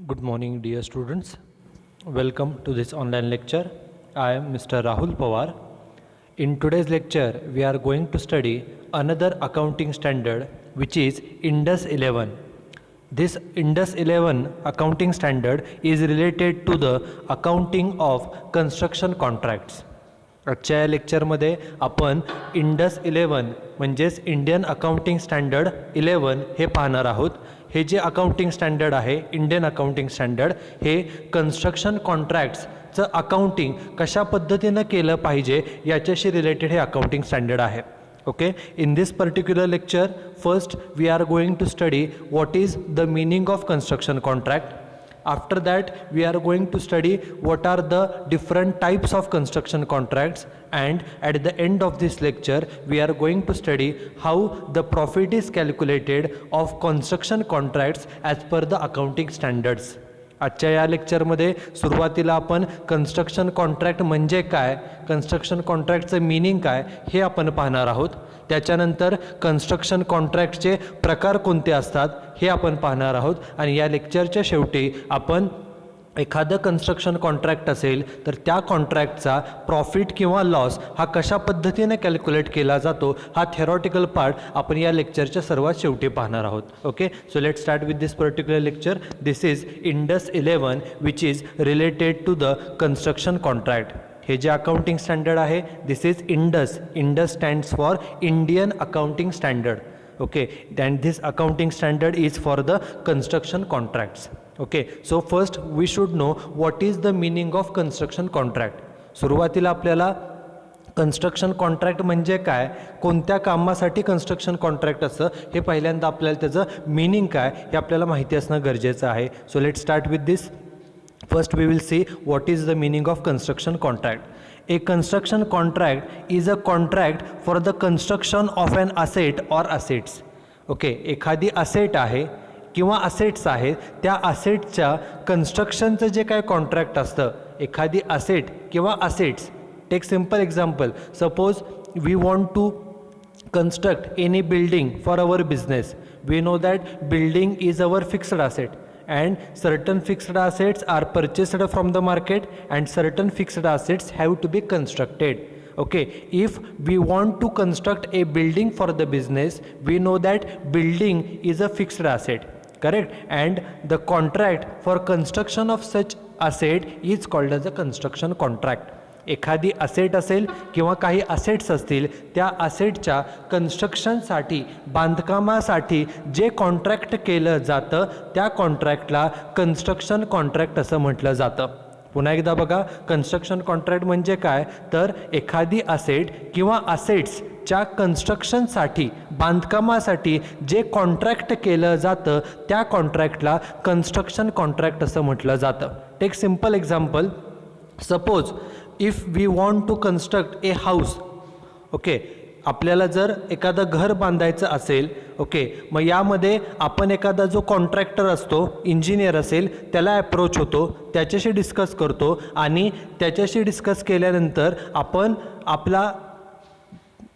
Good morning, dear students. Welcome to this online lecture. I am Mr. Rahul Pawar. In today's lecture, we are going to study another accounting standard, which is Indus 11. This Indus 11 accounting standard is related to the accounting of construction contracts. आजच्या या लेक्चरमध्ये आपण Indus 11 म्हणजेच Indian accounting standard 11 हे पाहणार आहोत. हे जे अकाउंटिंग स्टँडर्ड आहे इंडियन अकाउंटिंग स्टँडर्ड हे कन्स्ट्रक्शन कॉन्ट्रॅक्ट्सचं अकाउंटिंग कशा पद्धतीनं केलं पाहिजे याच्याशी रिलेटेड हे अकाउंटिंग स्टँडर्ड आहे. Okay, in this particular lecture, first we are going to study what is the meaning of construction contract. After that, we are going to study what are the different types of construction contracts, and at the end of this lecture, we are going to study how the profit is calculated of construction contracts as per the accounting standards. आजच्या या लेक्चरमध्ये सुरुवातीला आपण construction contract म्हणजे काय, construction कॉन्ट्रॅक्टचं meaning काय हे आपण पाहणार आहोत. त्याच्यानंतर कन्स्ट्रक्शन कॉन्ट्रॅक्टचे प्रकार कोणते असतात हे आपण पाहणार आहोत. आणि या लेक्चरच्या शेवटी आपण एखादं कन्स्ट्रक्शन कॉन्ट्रॅक्ट असेल तर त्या कॉन्ट्रॅक्टचा प्रॉफिट किंवा लॉस हा कशा पद्धतीने कॅल्क्युलेट केला जातो हा थेरॉटिकल पार्ट आपण या लेक्चरच्या सर्वात शेवटी पाहणार आहोत. Okay, so let start with this particular lecture. This is Ind AS 11 which is related to the construction contract. हे जे अकाउंटिंग स्टँडर्ड आहे this is Ind AS. Ind AS stands for Indian accounting standard. Okay, then this accounting standard is for the construction contracts. Okay, so first we should know what is the meaning of construction contract. सुरुवातीला आपल्याला construction contract म्हणजे काय, कोणत्या कामासाठी construction contract असतं हे पहिल्यांदा आपल्याला त्याचं मीनिंग काय हे आपल्याला माहिती असणं गरजेचं आहे. So let start with this. First we will see what is the meaning of construction contract. A construction contract is a contract for the construction of an asset or assets. Okay, एखादी asset आहे किंवा assets आहेत त्या असेटच्या कन्स्ट्रक्शनचं जे काय contract असतं, एखादी asset किंवा assets. Take simple example. Suppose we want to construct any building for our business. We know that building is our fixed asset, and certain fixed assets are purchased from the market and certain fixed assets have to be constructed. Okay, if we want to construct a building for the business, we know that building is a fixed asset, correct, and the contract for construction of such asset is called as a construction contract. एखादी asset असेल किंवा काही assets असतील त्या असेटच्या कन्स्ट्रक्शनसाठी बांधकामासाठी जे contract केलं जातं त्या कॉन्ट्रॅक्टला कन्स्ट्रक्शन कॉन्ट्रॅक्ट असं म्हटलं जातं. पुन्हा एकदा बघा, कन्स्ट्रक्शन कॉन्ट्रॅक्ट म्हणजे काय तर एखादी असेट किंवा असेट्सच्या कन्स्ट्रक्शनसाठी बांधकामासाठी जे कॉन्ट्रॅक्ट केलं जातं त्या कॉन्ट्रॅक्टला कन्स्ट्रक्शन कॉन्ट्रॅक्ट असं म्हटलं जातं. Take simple example. Suppose if we want to construct a house. Okay, आपल्याला जर एखादं घर बांधायचं असेल, ओके, मग यामध्ये आपण एखादा जो कॉन्ट्रॅक्टर असतो, इंजिनियर असेल, त्याला अप्रोच होतो, त्याच्याशी डिस्कस करतो आणि त्याच्याशी डिस्कस केल्यानंतर आपण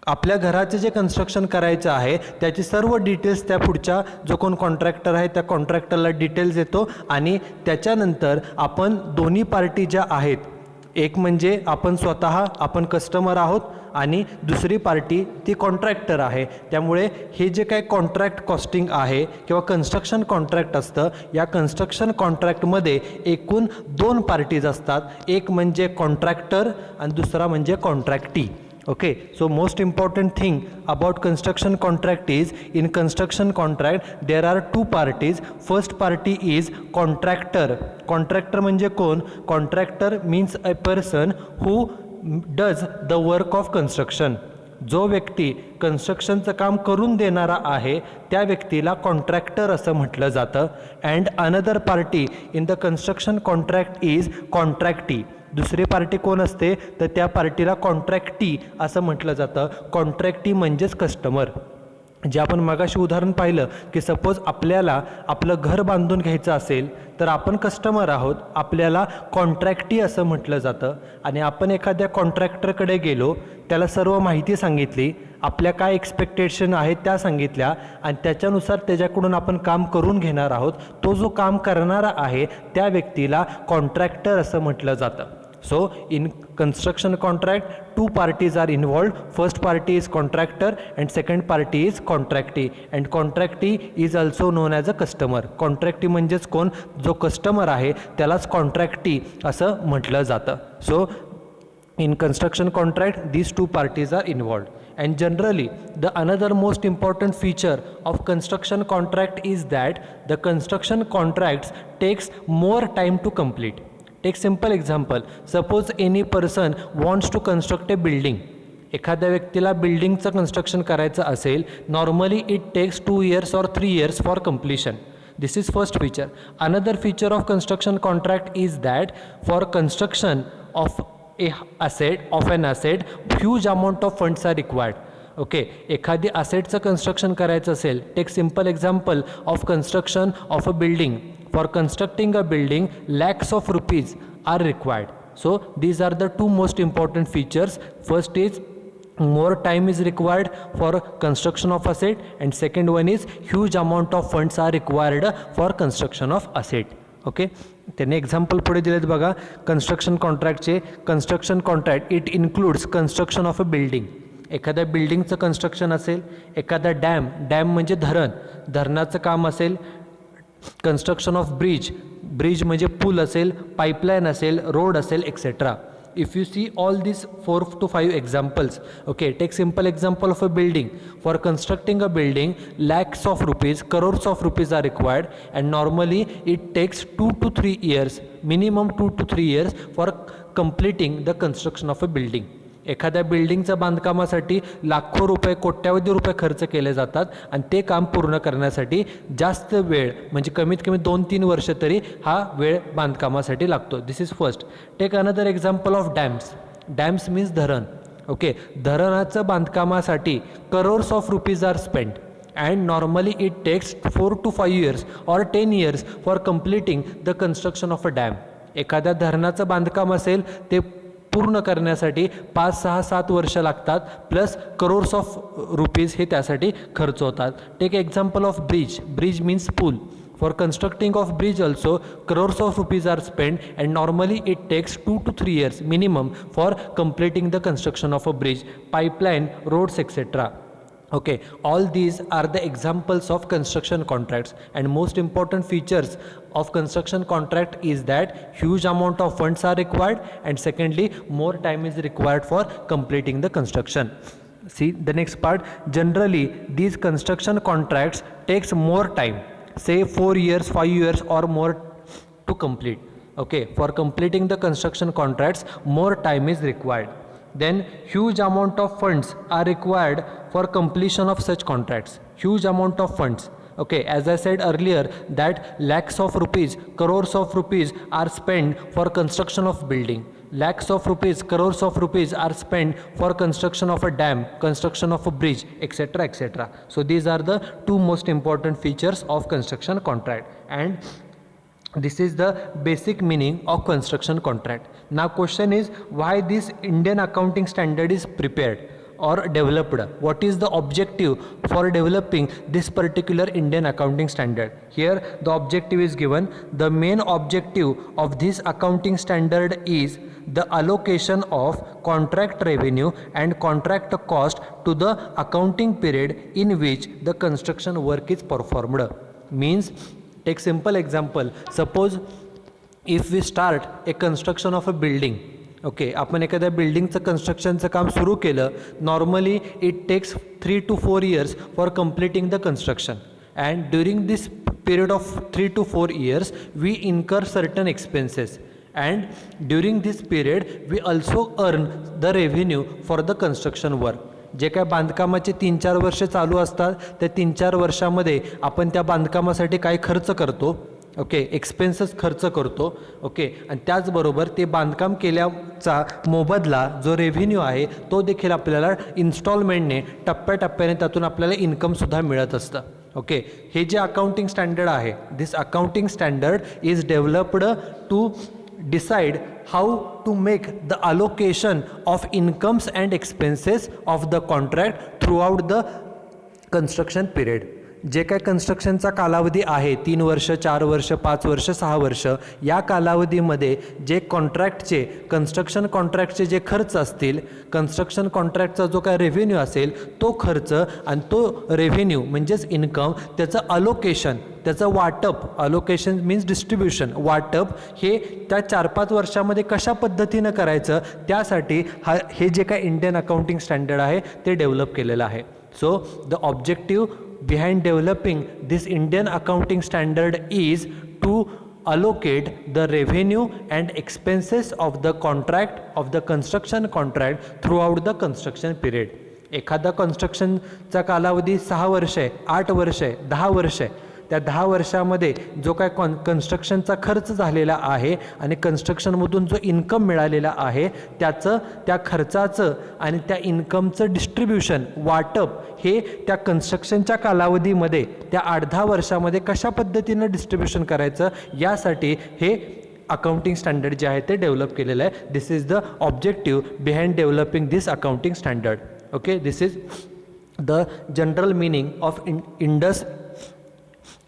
आपल्या घराचं जे कन्स्ट्रक्शन करायचं आहे त्याची सर्व डिटेल्स त्या पुढच्या जो कोण कॉन्ट्रॅक्टर आहे त्या कॉन्ट्रॅक्टरला डिटेल्स देतो आणि त्याच्यानंतर आपण दोन्ही पार्टी ज्या आहेत, एक म्हणजे आपण स्वतः आपण कस्टमर आहोत आणि दुसरी पार्टी ती कॉन्ट्रॅक्टर आहे. त्यामुळे हे जे काय कॉन्ट्रॅक्ट कॉस्टिंग आहे किंवा कन्स्ट्रक्शन कॉन्ट्रॅक्ट असतं, या कन्स्ट्रक्शन कॉन्ट्रॅक्टमध्ये एकूण दोन पार्टीज असतात, एक म्हणजे कॉन्ट्रॅक्टर आणि दुसरा म्हणजे कॉन्ट्रॅक्टी. Okay, so most important thing about construction contract is in construction contract there are two parties. First party is contractor. Contractor म्हणजे कोण? Contractor means a person who does the work of construction. जो व्यक्ती कन्स्ट्रक्शनचं काम करून देणारा आहे त्या व्यक्तीला कॉन्ट्रॅक्टर असं म्हटलं जातं. And another party in the construction contract is contractee. दुसरी पार्टी कोण असते तर त्या पार्टीला कॉन्ट्रॅक्टी असं म्हटलं जातं. कॉन्ट्रॅक्टी म्हणजेच कस्टमर. जे आपण मगाशी उदाहरण पाहिलं की सपोज आपल्याला आपलं घर बांधून घ्यायचं असेल तर आपण कस्टमर आहोत, आपल्याला कॉन्ट्रॅक्टी असं म्हटलं जातं आणि आपण एखाद्या कॉन्ट्रॅक्टरकडे गेलो, त्याला सर्व माहिती सांगितली, आपल्या काय एक्सपेक्टेशन आहेत त्या सांगितल्या आणि त्याच्यानुसार त्याच्याकडून आपण काम करून घेणार आहोत. तो जो काम करणारा आहे त्या व्यक्तीला कॉन्ट्रॅक्टर असं म्हटलं जातं. So in construction contract, two parties are involved. First party is contractor and second party is contractee, and contractee is also known as a customer. Contractee म्हणजेच कोण, जो कस्टमर आहे त्यालाच contractee असं म्हटलं जातं. So in construction contract these two parties are involved. And generally the another most important feature of construction contract is that the construction contracts takes more time to complete. Take simple example. Suppose any person wants to construct a building. एखाद्या व्यक्तीला बिल्डिंगचं construction करायचं असेल, normally it takes 2 years or 3 years for completion. This is first feature. Another feature of construction contract is that for construction of an asset, huge amount of funds are required. Okay, एखादी असेटचं construction करायचं असेल, take simple example of construction of a building. For constructing a building, lakhs of rupees are required. So these are the two most important features. First is more time is required for construction of asset, and second one is huge amount of funds are required for construction of asset. Okay, त्यांनी example पुढे दिलेत बघा. Construction कॉन्ट्रॅक्टचे, construction contract it includes construction of a building. एखाद्या बिल्डिंगचं construction असेल, एखादा dam म्हणजे धरणाचं काम असेल, कन्स्ट्रक्शन ऑफ ब्रिज म्हणजे पूल असेल, पाईपलाईन असेल, रोड असेल, etcetera. If you see all these 4 to 5 examples, okay, take simple example of a building. For constructing a building, lakhs of rupees, crores of rupees are required, and normally it takes 2 to 3 years, minimum 2 to 3 years for completing the construction of a building. एखाद्या बिल्डिंगच्या बांधकामासाठी लाखो रुपये, कोट्यावधी रुपये खर्च केले जातात आणि ते काम पूर्ण करण्यासाठी जास्त वेळ म्हणजे कमीत कमी 2-3 वर्ष तरी हा वेळ बांधकामासाठी लागतो. This is first. Take another example of dams means धरण. ओके, धरणाचं बांधकामासाठी crores of rupees are spend and normally it takes 4 to 5 years or 10 years for completing the construction of a dam. एखाद्या धरणाचं बांधकाम असेल ते पूर्ण करण्यासाठी 5, 6, 7 वर्ष लागतात, प्लस करोड्स ऑफ रुपीज हे त्यासाठी खर्च होतात. Take example of bridge means पूल. For constructing of bridge also crores of rupees are spent, and normally it takes 2 to 3 years minimum for completing the construction of a bridge, pipeline, roads, etc. Okay, all these are the examples of construction contracts, and most important features of construction contract is that huge amount of funds are required, and secondly more time is required for completing the construction. See the next part. Generally these construction contracts takes more time, say 4 years, 5 years or more to complete. Okay, for completing the construction contracts more time is required. Then huge amount of funds are required for completion of such contracts. Huge amount of funds. Okay, as I said earlier that lakhs of rupees, crores of rupees are spent for construction of building. Lakhs of rupees, crores of rupees are spent for construction of a dam, construction of a bridge, etc., etc. So these are the two most important features of construction contract, and this is the basic meaning of construction contract. Now question is, why this Indian accounting standard is prepared or developed? What is the objective for developing this particular Indian accounting standard? Here the objective is given. The main objective of this accounting standard is the allocation of contract revenue and contract cost to the accounting period in which the construction work is performed. Means, take simple example. Suppose if we start a construction of a building. Okay, आपण एखाद्या बिल्डिंगचं कन्स्ट्रक्शनचं काम सुरू केलं, normally it takes 3 to 4 years for completing the construction, and during this period of 3 to 4 years we incur certain expenses, and during this period we also earn the revenue for the construction work. जे काय बांधकामाचे 3-4 वर्ष चालू असतात त्या 3-4 वर्षामध्ये आपण त्या बांधकामासाठी काय खर्च करतो ओके, एक्सपेन्सेस खर्च करतो. ओके, आणि त्याचबरोबर ते बांधकाम केल्याचा मोबदला जो रेव्हेन्यू आहे तो देखील आपल्याला इन्स्टॉलमेंटने टप्प्याटप्प्याने त्यातून आपल्याला इन्कमसुद्धा मिळत असतं. ओके, हे जे अकाउंटिंग स्टँडर्ड आहे, this accounting standard is developed to decide how to make the allocation of incomes and expenses of the contract throughout the construction period. जे काय कन्स्ट्रक्शनचा कालावधी आहे 3 वर्ष, 4 वर्ष, 5 वर्ष, 6 वर्ष, या कालावधीमध्ये जे कन्स्ट्रक्शन कॉन्ट्रॅक्टचे जे खर्च असतील, कन्स्ट्रक्शन कॉन्ट्रॅक्टचा जो काय रेव्हेन्यू असेल तो खर्च आणि तो रेव्हेन्यू म्हणजेच इन्कम, त्याचं अलोकेशन, त्याचं वाटप, अलोकेशन मीन्स डिस्ट्रीब्युशन, वाटप हे त्या 4-5 वर्षामध्ये कशा पद्धतीनं करायचं त्यासाठी हे जे काय इंडियन अकाउंटिंग स्टँडर्ड आहे ते डेव्हलप केलेलं आहे. So the objective behind developing this Indian accounting standard is to allocate the revenue and expenses of the contract, of the construction contract throughout the construction period. एखादा कन्स्ट्रक्शनचा कालावधी 6 वर्ष आहे, 8 वर्ष आहे, 10 वर्ष आहे, त्या 10 वर्षामध्ये जो काय कन्स्ट्रक्शनचा खर्च झालेला आहे आणि कन्स्ट्रक्शनमधून जो इन्कम मिळालेला आहे त्याचं, त्या खर्चाचं आणि त्या इन्कमचं डिस्ट्रीब्युशन, वाटप हे त्या कन्स्ट्रक्शनच्या कालावधीमध्ये त्या 8-10 वर्षामध्ये कशा पद्धतीनं डिस्ट्रीब्युशन करायचं यासाठी हे अकाउंटिंग स्टँडर्ड जे आहे ते डेव्हलप केलेलं आहे. This is the objective behind developing this accounting standard. Okay, this is the general meaning of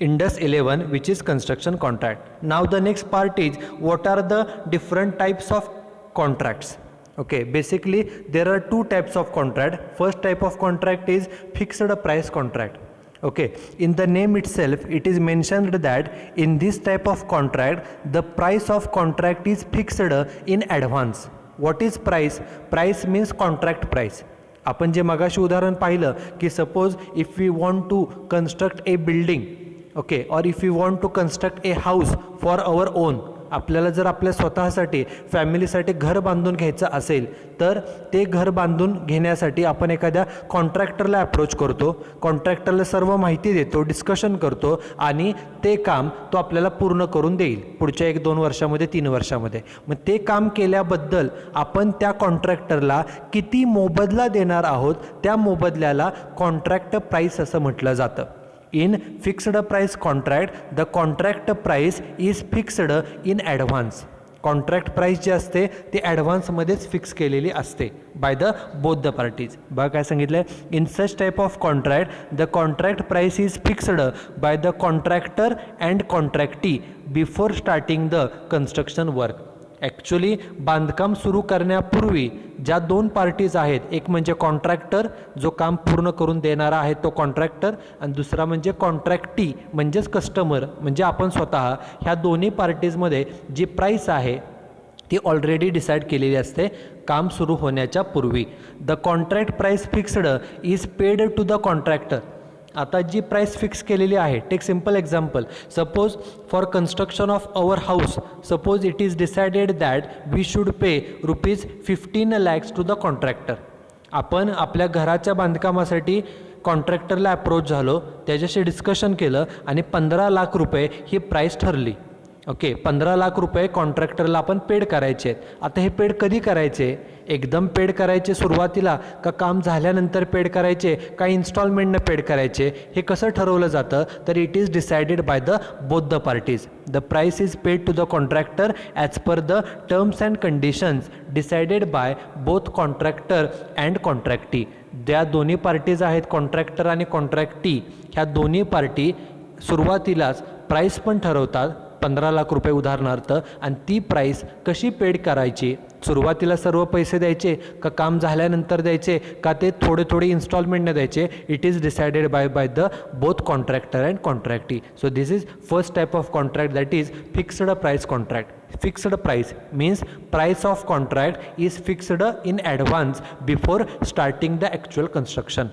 Indus 11, which is construction contract. Now the next part is what are the different types of contracts. Okay, basically there are 2 types of contract. First type of contract is fixed price contract. Okay, in the name itself it is mentioned that in this type of contract the price of contract is fixed in advance. What is price? Price means contract price. आपण जे मगाशी उदाहरण पाहिलं की suppose if we want to construct a building, okay, or if you want to construct a house for our own, आपल्याला जर आपल्या स्वतःसाठी फॅमिलीसाठी घर बांधून घ्यायचं असेल तर ते घर बांधून घेण्यासाठी आपण एखाद्या कॉन्ट्रॅक्टरला अप्रोच करतो, कॉन्ट्रॅक्टरला सर्व माहिती देतो, डिस्कशन करतो आणि ते काम तो आपल्याला पूर्ण करून देईल पुढच्या 1-2 वर्षामध्ये, 3 वर्षामध्ये. मग ते काम केल्याबद्दल आपण त्या कॉन्ट्रॅक्टरला किती मोबदला देणार आहोत त्या मोबदल्याला कॉन्ट्रॅक्ट प्राईस असं म्हटलं जातं. In fixed price contract, the contract price is fixed in advance. Contract price जे असते ते ॲडव्हान्समध्येच फिक्स केलेली असते by the both the parties. बघा काय सांगितलं आहे, in such type of contract the contract price is fixed by the contractor and contractee before starting the construction work. Actually बांधकाम सुरू करण्यापूर्वी ज्या 2 पार्टीज आहेत, एक म्हणजे कॉन्ट्रॅक्टर जो काम पूर्ण करून देणारा आहे तो कॉन्ट्रॅक्टर, आणि दुसरा म्हणजे कॉन्ट्रॅक्टी म्हणजेच कस्टमर म्हणजे आपण स्वतः, ह्या दोन्ही पार्टीजमध्ये जी प्राईस आहे ती ऑलरेडी डिसाईड केलेली असते काम सुरू होण्याच्या पूर्वी. The contract price fixed is paid to the contractor. आता जी प्राईस फिक्स केलेली आहे, take simple example, suppose for construction of our house, suppose it is decided that we should pay ₹15 lakhs to the contractor. आपण आपल्या घराच्या बांधकामासाठी कॉन्ट्रॅक्टरला approach झालो, त्याच्याशी डिस्कशन केलं आणि 15 लाख रुपये ही प्राईस ठरली. ओके, 15 लाख रुपये कॉन्ट्रॅक्टरला आपण पेड करायचे आहेत. आता हे पेड कधी करायचे, एकदम पेड करायचे सुरुवातीला का काम झाल्यानंतर पेड करायचे का इन्स्टॉलमेंटनं पेड करायचे, हे कसं ठरवलं जातं तर it is decided by the both the parties. The price is paid to the contractor as per the terms and conditions decided by both contractor and contractee. ज्या दोन्ही पार्टीज आहेत, कॉन्ट्रॅक्टर आणि कॉन्ट्रॅक्टी, ह्या दोन्ही पार्टी सुरुवातीलाच प्राईस पण ठरवतात 15 लाख रुपये उदाहरणार्थ, आणि ती प्राईस कशी पेड करायची, सुरुवातीला सर्व पैसे द्यायचे का काम झाल्यानंतर द्यायचे का ते थोडे थोडे इन्स्टॉलमेंटने द्यायचे, it is decided by the both contractor and contractee. So this is first type of contract that is fixed price contract. Fixed price means price of contract is fixed in advance before starting the actual construction.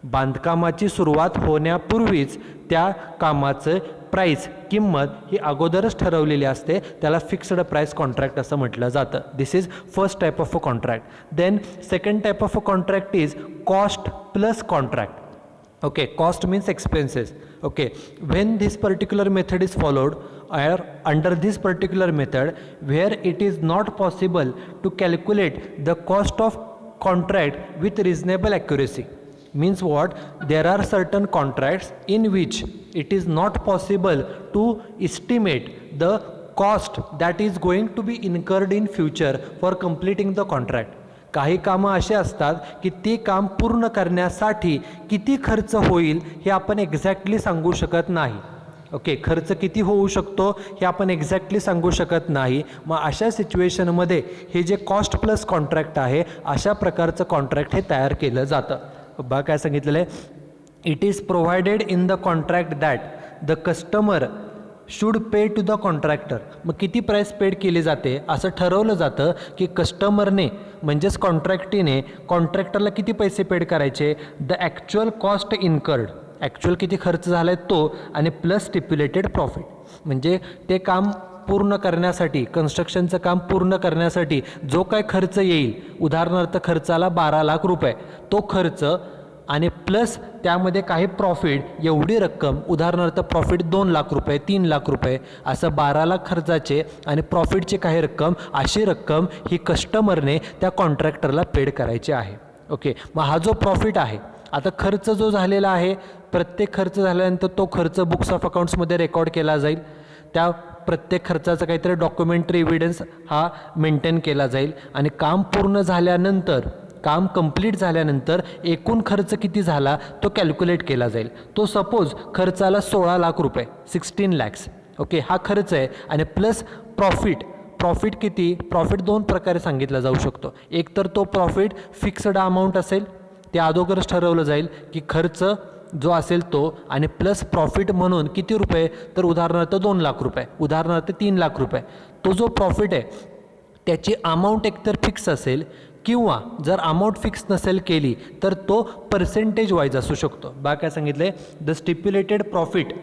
बांधकामाची सुरुवात होण्यापूर्वीच त्या कामाचं price, किंमत ही अगोदरच ठरवलेली असते, त्याला फिक्स्ड प्राईस कॉन्ट्रॅक्ट असं म्हटलं जातं. This is first type of a contract. Then second type of a contract is cost plus contract. Okay, cost means expenses. Okay, when this particular method is followed, or under this particular method where it is not possible to calculate the cost of contract with reasonable accuracy. Means what? There are certain contracts in which it is not possible to estimate the cost that is going to be incurred in future for completing the contract. काही कामं असे असतात की ते काम पूर्ण करण्यासाठी किती खर्च होईल हे आपण एक्झॅक्टली सांगू शकत नाही. ओके, खर्च किती होऊ शकतो हे आपण एक्झॅक्टली सांगू शकत नाही. मग अशा सिच्युएशनमध्ये हे जे कॉस्ट प्लस कॉन्ट्रॅक्ट आहे अशा प्रकारचं कॉन्ट्रॅक्ट हे तयार केलं जातं. बघा काय सांगितलेलं आहे, it is provided in the contract that the customer should pay to the contractor. मग किती प्राईस पेड केली जाते असं ठरवलं जातं की कस्टमरने म्हणजेच कॉन्ट्रॅक्टीने कॉन्ट्रॅक्टरला किती पैसे पेड करायचे, the actual cost incurred, actual किती खर्च झाला आहे तो, आणि प्लस स्टिप्युलेटेड प्रॉफिट. म्हणजे ते काम पूर्ण करण्यासाठी, कन्स्ट्रक्शनचं काम पूर्ण करण्यासाठी जो काय खर्च येईल, उदाहरणार्थ खर्चाला 12 लाख रुपये, तो खर्च आणि प्लस त्यामध्ये काही प्रॉफिट, एवढी रक्कम, उदाहरणार्थ प्रॉफिट 2 लाख रुपये, 3 लाख रुपये, असं 12 लाख खर्चाचे आणि प्रॉफिटची काही रक्कम, अशी रक्कम ही कस्टमरने त्या कॉन्ट्रॅक्टरला पेड करायची आहे. ओके, मग हा जो प्रॉफिट आहे, आता खर्च जो झालेला आहे, प्रत्येक खर्च झाल्यानंतर तो खर्च बुक्स ऑफ अकाउंट्समध्ये रेकॉर्ड केला जाईल. त्या प्रत्येक खर्चाचा काहीतरी डॉक्युमेंटरी एव्हिडन्स हा मेंटेन केला जाईल आणि काम पूर्ण झाल्यानंतर, काम कंप्लीट झाल्यानंतर एकूण खर्च किती झाला तो कॅल्क्युलेट केला जाईल. तो सपोज खर्चाला 16 लाख रुपये, 16 लॅक्स. ओके, हा खर्च आहे आणि प्लस प्रॉफिट. प्रॉफिट किती? प्रॉफिट 2 प्रकारे सांगितला जाऊ शकतो. एक तर तो प्रॉफिट फिक्स्ड अमाऊंट असेल, ते अगोदरच ठरवलं जाईल की खर्च जो असेल तो, आणि प्लस प्रॉफिट म्हणून किती रुपये, तर उदाहरणार्थ 2 लाख रुपये, उदाहरणार्थ 3 लाख रुपये. तो जो प्रॉफिट आहे त्याची अमाऊंट एकतर फिक्स असेल किंवा जर अमाऊंट फिक्स नसेल केली तर तो पर्सेंटेज वाईज असू शकतो. बा काय सांगितलं आहे, the stipulated profit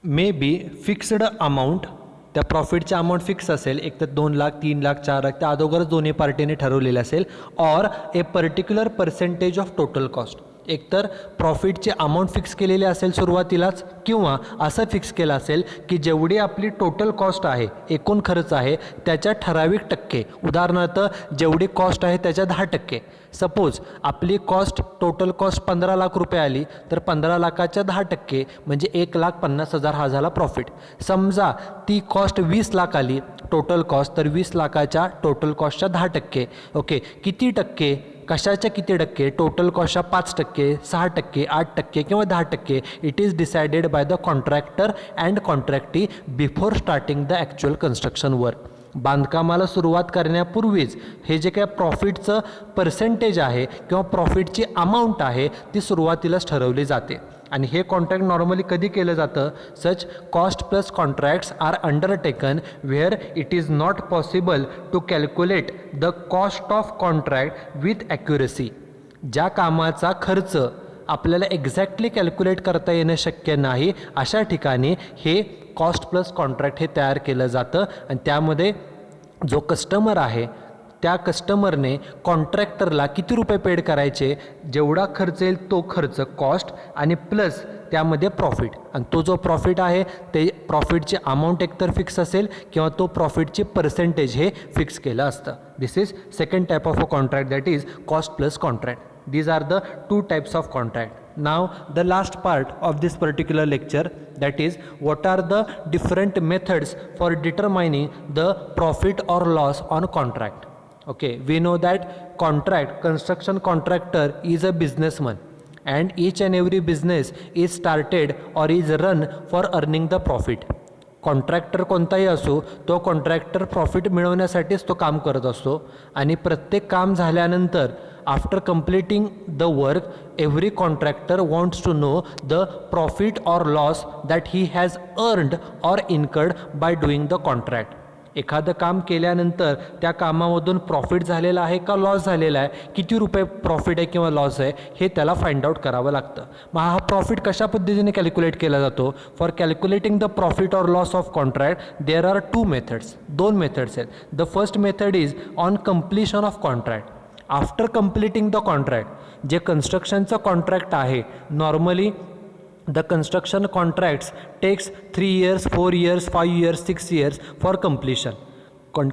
may be fixed amount. त्या प्रॉफिटची अमाऊंट फिक्स असेल, एक तर 2 लाख, 3 लाख, 4 लाख, त्या अगोदरच दोन्ही पार्टीने ठरवलेले असेल. Or A particular percentage of total cost. एकतर प्रॉफिटची अमाऊंट फिक्स केलेली असेल सुरुवातीलाच, किंवा असं फिक्स केलं असेल की जेवढी आपली टोटल कॉस्ट आहे, एकूण खर्च आहे, त्याच्या ठराविक टक्के, उदाहरणार्थ जेवढी कॉस्ट आहे त्याच्या 10%. सपोज आपली कॉस्ट, टोटल कॉस्ट 15 लाख रुपये आली, तर 15 लाखाच्या 10% म्हणजे 1,50,000 हा झाला प्रॉफिट. समजा ती कॉस्ट 20 लाख आली टोटल कॉस्ट, तर 20 लाखाच्या टोटल कॉस्टच्या 10%. ओके, किती टक्के, कशाच्या किती टक्के, टोटल कॉस्टच्या 5%, 6%, 8% किंवा 10%. It is decided by the contractor and contractee before starting the actual construction work. बांधकामाला सुरुवात करण्यापूर्वीच हे जे काय प्रॉफिटचं पर्सेंटेज आहे किंवा प्रॉफिटची अमाऊंट आहे ती सुरुवातीलाच ठरवली जाते. आणि हे कॉन्ट्रॅक्ट नॉर्मली कधी केलं जातं, such cost plus contracts are undertaken where it is not possible to calculate the cost of contract with accuracy. ज्या कामाचा खर्च आपल्याला एक्झॅक्टली कॅल्क्युलेट करता येणं शक्य नाही, अशा ठिकाणी हे कॉस्ट प्लस कॉन्ट्रॅक्ट हे तयार केलं जातं. आणि त्यामध्ये जो कस्टमर आहे त्या कस्टमरने कॉन्ट्रॅक्टरला किती रुपये पेड करायचे, जेवढा खर्च येईल तो खर्च कॉस्ट, आणि प्लस त्यामध्ये प्रॉफिट. आणि तो जो प्रॉफिट आहे ते प्रॉफिटची अमाऊंट एकतर फिक्स असेल किंवा तो प्रॉफिटची पर्सेंटेज हे फिक्स केलं असतं. This is second type of a contract, that is cost plus contract. These are the 2 types of contract. Now the last part of this particular lecture, that is what are the different methods for determining the profit or loss on contract. Okay, we know that construction contractor is a businessman and each and every business is started or is run for earning the profit. Contractor कोणताही असो, तो contractor profit मिळवण्यासाठीच तो काम करत असतो. आणि प्रत्येक काम झाल्यानंतर after completing the work every contractor wants to know the profit or loss that he has earned or incurred by doing the contract. एखादं काम केल्यानंतर त्या कामामधून प्रॉफिट झालेला आहे का लॉस झालेला आहे, किती रुपये प्रॉफिट आहे किंवा लॉस आहे हे त्याला फाइंड आउट करावं लागतं. मग हा प्रॉफिट कशा पद्धतीने कॅल्क्युलेट केला जातो. For calculating the profit or loss of contract there are 2 methods. 2 methods आहेत. The first method is on completion of contract. After completing the contract, जे कन्स्ट्रक्शनचं कॉन्ट्रॅक्ट आहे, normally The construction contracts takes 3 years, 4 years, 5 years, 6 years for completion.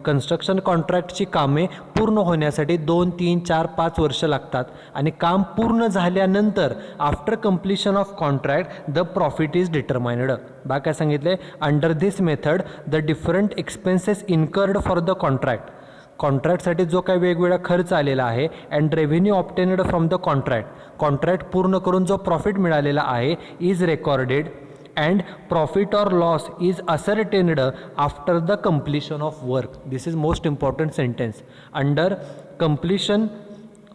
Construction कॉन्ट्रॅक्टची कामे पूर्ण होण्यासाठी 2, 3, 4, 5 वर्ष लागतात आणि काम पूर्ण झाल्यानंतर after completion of contract the profit is determined. बा काय सांगितले, under this method the different expenses incurred for the कॉन्ट्रॅक्टसाठी जो काही वेगवेगळा खर्च आलेला आहे and revenue obtained from the contract पूर्ण करून जो प्रॉफिट मिळालेला आहे is recorded and profit or loss is ascertained after the completion of work. This is most important sentence. Under completion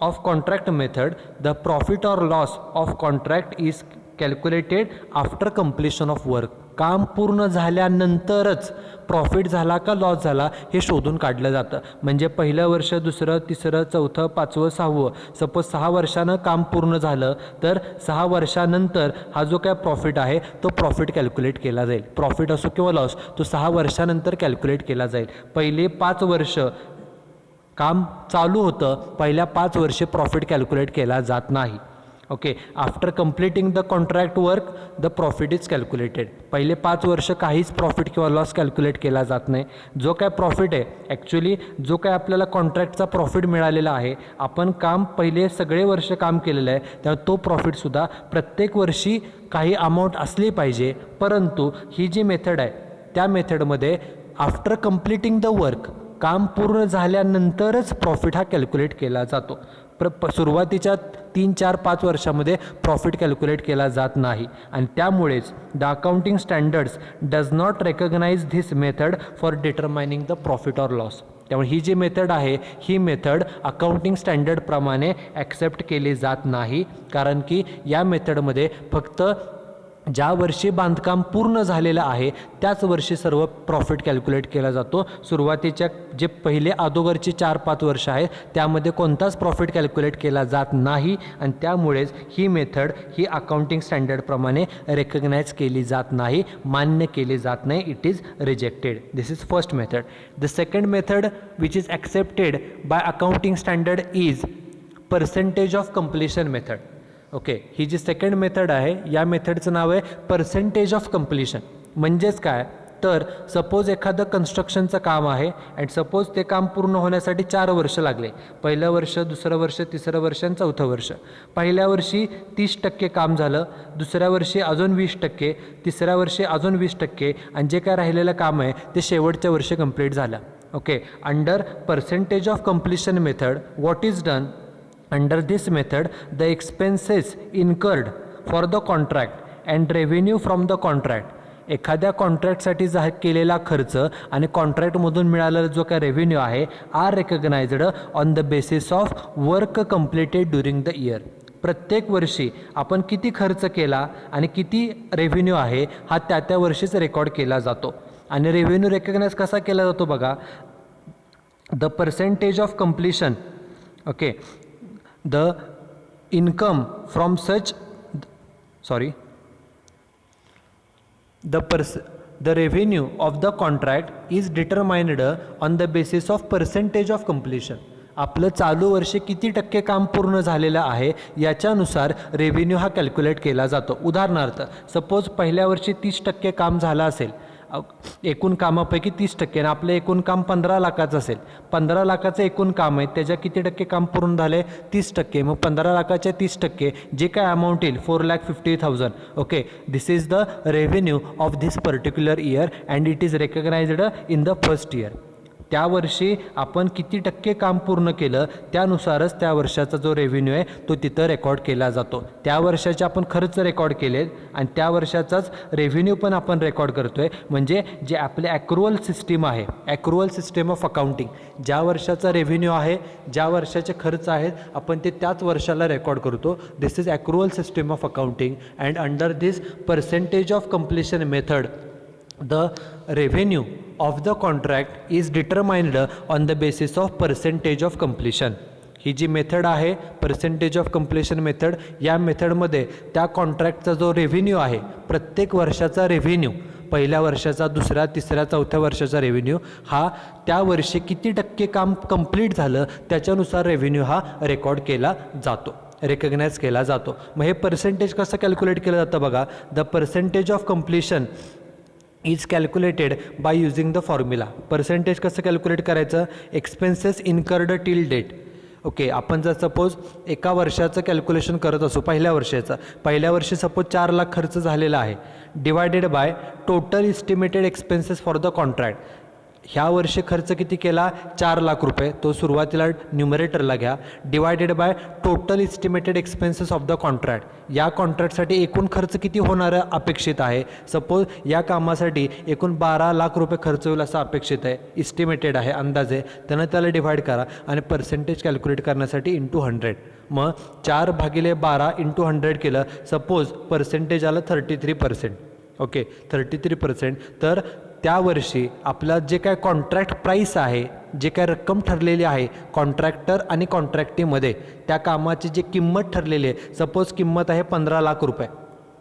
of contract method, the profit or loss of contract is calculated after completion of work. काम पूर्ण झाल्यानंतरच profit झाला का loss झाला हे शोधून काढलं जातं. म्हणजे पहिलं वर्ष, दुसरं, तिसरं, चौथं, पाचवं, सहावं, सपोज 6 वर्षानं काम पूर्ण झालं तर 6 वर्षानंतर हा जो काय प्रॉफिट आहे तो प्रॉफिट कॅल्क्युलेट केला जाईल. प्रॉफिट असो किंवा लॉस तो 6 वर्षानंतर कॅल्क्युलेट केला जाईल. पहिले 5 वर्ष काम चालू होतं, पहिल्या 5 वर्षे प्रॉफिट कॅल्क्युलेट केला जात नाही. Okay, after completing the contract work the profit is calculated. पहिले 5 वर्ष काहीच प्रॉफिट किंवा लॉस कॅल्क्युलेट केला जात नाही. जो काय प्रॉफिट आहे ॲक्च्युली जो काय आपल्याला कॉन्ट्रॅक्टचा प्रॉफिट मिळालेला आहे, आपण काम पहिले सगळे वर्ष काम केलेलं आहे त्यामुळे तो प्रॉफिटसुद्धा प्रत्येक वर्षी काही अमाऊंट असली पाहिजे. परंतु ही जी मेथड आहे त्या मेथडमध्ये आफ्टर कम्प्लिटिंग द वर्क काम पूर्ण झाल्यानंतरच प्रॉफिट हा कॅल्क्युलेट केला जातो. सुरुवातीच्या 3, 4, 5 वर्षामध्ये प्रॉफिट कॅल्क्युलेट केला जात नाही आणि त्यामुळेच the accounting standards does not recognize this method for determining the profit or loss. त्यामुळे ही जी मेथड आहे ही मेथड अकाउंटिंग स्टँडर्डप्रमाणे ॲक्सेप्ट केली जात नाही. कारण की या मेथडमध्ये फक्त ज्या वर्षी बांधकाम पूर्ण झालेलं आहे त्याच वर्षी सर्व प्रॉफिट कॅल्क्युलेट केला जातो. सुरुवातीच्या जे पहिले अगोदरची 4-5 वर्ष आहेत त्यामध्ये कोणताच प्रॉफिट कॅल्क्युलेट केला जात नाही आणि त्यामुळेच ही मेथड ही अकाउंटिंग स्टँडर्डप्रमाणे रेकग्नाइज केली जात नाही, मान्य केली जात नाही. It is rejected. This is first method. The second method which is accepted by accounting standard is percentage of completion method. Okay, ही जी सेकंड मेथड आहे या मेथडचं नाव आहे पर्सेंटेज ऑफ कम्प्लिशन. म्हणजेच काय तर सपोज एखादं कन्स्ट्रक्शनचं काम आहे अँड सपोज ते काम पूर्ण होण्यासाठी 4 वर्ष लागले. पहिलं वर्ष, दुसरं वर्ष, तिसरं वर्ष आणि चौथं वर्ष. पहिल्या वर्षी 30% काम झालं, दुसऱ्या वर्षी अजून 20%, तिसऱ्या वर्षी अजून 20% आणि जे काय राहिलेलं काम आहे ते शेवटच्या वर्षी कंप्लीट झालं. Okay, under percentage of completion method what is done? Under this method, the expenses incurred for the contract and revenue from the contract. एखाद्या कॉन्ट्रॅक्टसाठी केलेला खर्च आणि कॉन्ट्रॅक्टमधून मिळालेला जो काय रेव्हेन्यू आहे are recognized on the basis of work completed during the year. प्रत्येक वर्षी आपण किती खर्च केला आणि किती रेव्हेन्यू आहे हा त्या वर्षीच रेकॉर्ड केला जातो. आणि रेव्हेन्यू रेकग्नाइज कसा केला जातो बघा, the percentage of completion. Okay, the income from such the revenue of the contract is determined on the basis of percentage of completion. आपलं चालू वर्षी किती टक्के काम पूर्ण झालेलं आहे याच्यानुसार रेव्हेन्यू हा कॅल्क्युलेट केला जातो. उदाहरणार्थ सपोज पहिल्या वर्षी 30% काम झालं असेल, एकूण कामापैकी 30% आणि आपलं एकूण काम 15 लाखाचं असेल. 15 लाखाचं एकूण काम आहे त्याच्या किती टक्के काम पूर्ण झाले? 30%. मग 15 लाखाच्या 30% जे काय अमाऊंट येईल 4,50,000. Okay, this is the revenue of this particular year and it is recognised in the first year. त्या वर्षी आपण किती टक्के काम पूर्ण केलं त्यानुसारच त्या वर्षाचा जो रेव्हेन्यू आहे तो तिथं रेकॉर्ड केला जातो. त्या वर्षाचे आपण खर्च रेकॉर्ड केलेत आणि त्या वर्षाचाच रेव्हेन्यू पण आपण रेकॉर्ड करतोय. म्हणजे जे आपले ॲक्रुअल सिस्टीम आहे, ॲक्रुअल सिस्टीम ऑफ अकाउंटिंग, ज्या वर्षाचा रेव्हेन्यू आहे, ज्या वर्षाचे खर्च आहेत आपण ते त्याच वर्षाला रेकॉर्ड करतो. This is accrual system of accounting and under this percentage of completion method the revenue of the contract is determined on the basis of percentage of completion. ही जी मेथड आहे पर्सेंटेज ऑफ कम्प्लिशन मेथड, या मेथडमध्ये त्या कॉन्ट्रॅक्टचा जो revenue आहे प्रत्येक वर्षाचा रेव्हेन्यू, पहिल्या वर्षाचा, दुसऱ्या, तिसऱ्या, चौथ्या वर्षाचा रेव्हेन्यू हा त्या वर्षी किती टक्के काम कंप्लीट झालं त्याच्यानुसार रेव्हेन्यू हा रेकॉर्ड केला जातो. रेकग्नाइज केला जातो. मग हे पर्सेंटेज कसं कॅल्क्युलेट केलं जातं बघा. The percentage of completion is calculated by using the formula. Percentage कसं कॅल्क्युलेट करायचं. Expenses incurred till date. Okay, आपण जर सपोज एका वर्षाचं कॅल्क्युलेशन करत असू, पहिल्या वर्षी सपोज 4 लाख खर्च झालेला आहे, divided by total estimated expenses for the contract. ह्या वर्षी खर्च किती केला. 4 लाख रुपये. तो सुरुवातीला न्युमरेटरला घ्या. Divided by total estimated expenses of the contract. या कॉन्ट्रॅक्टसाठी एकूण खर्च किती होणार अपेक्षित आहे. सपोज या कामासाठी एकूण 12 लाख रुपये खर्च होईल असं अपेक्षित आहे, इस्टिमेटेड आहे, अंदाजे. त्यानं त्याला डिवाइड करा आणि पर्सेंटेज कॅल्क्युलेट करण्यासाठी इंटू 100. मग 4/12 इंटू 100 केलं. सपोज पर्सेंटेज आलं 33%. ओके, 33%. तर त्या वर्षी आपला जे काय कॉन्ट्रॅक्ट प्राईस आहे, जे काय रक्कम ठरलेली आहे कॉन्ट्रॅक्टर आणि कॉन्ट्रॅक्टीमध्ये, त्या कामाची जी किंमत ठरलेली आहे, सपोज किंमत आहे 15 लाख रुपये.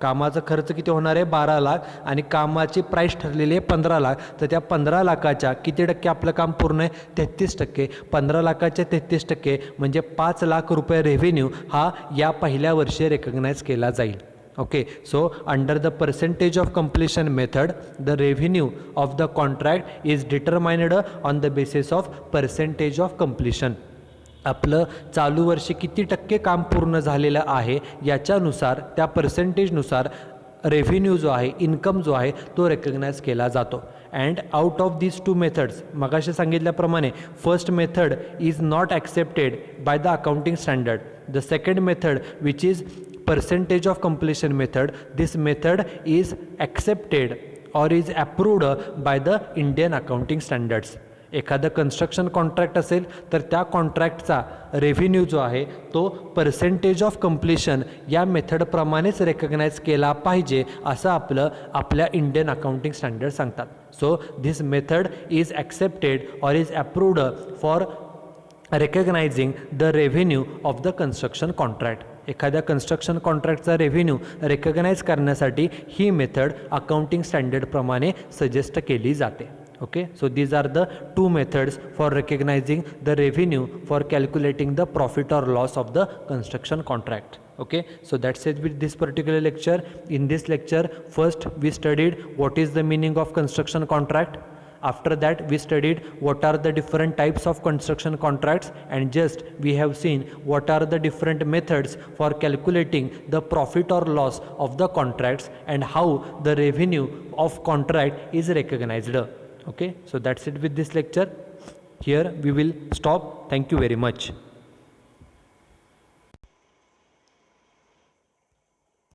कामाचा खर्च किती होणार आहे 12 लाख आणि कामाची प्राईस ठरलेली आहे 15 लाख. तर त्या 15 लाखाच्या किती टक्के आपलं काम पूर्ण आहे. 33%. 15 लाखाच्या 33% म्हणजे 5 लाख रुपये रेव्हेन्यू हा या पहिल्या वर्षी रेकग्नाइज केला जाईल. Okay, so under the percentage of completion method, the revenue of the contract is determined on the basis of percentage of completion. आपलं चालू वर्षी किती टक्के काम पूर्ण झालेलं आहे याच्यानुसार, त्या पर्सेंटेजनुसार रेव्हेन्यू जो आहे, इन्कम जो आहे तो रेकग्नाइज केला जातो. And out of these 2 methods, मगाशी सांगितल्याप्रमाणे first method is not accepted by the accounting standard. The second method which is percentage of completion method, this method is accepted or is approved by the Indian accounting standards. एखादं construction contract असेल तर त्या कॉन्ट्रॅक्टचा revenue जो आहे तो percentage of completion या मेथडप्रमाणेच recognise केला पाहिजे असं आपल्या इंडियन अकाउंटिंग स्टँडर्ड सांगतात. So this method is accepted or is approved for recognizing the revenue of the construction contract. एखाद्या कन्स्ट्रक्शन कॉन्ट्रॅक्टचा रेव्हेन्यू रेकग्नाइज करण्यासाठी ही मेथड अकाउंटिंग स्टँडर्डप्रमाणे सजेस्ट केली जाते. Okay, so these are the 2 methods for recognizing the revenue for calculating the profit or loss of the construction contract. Okay, so that's it with this particular lecture. In this lecture, first we studied what is the meaning of construction contract. After that we studied what are the different types of construction contracts, and just we have seen what are the different methods for calculating the profit or loss of the contracts and how the revenue of contract is recognized. Okay, so that's it with this lecture. Here we will stop. Thank you very much.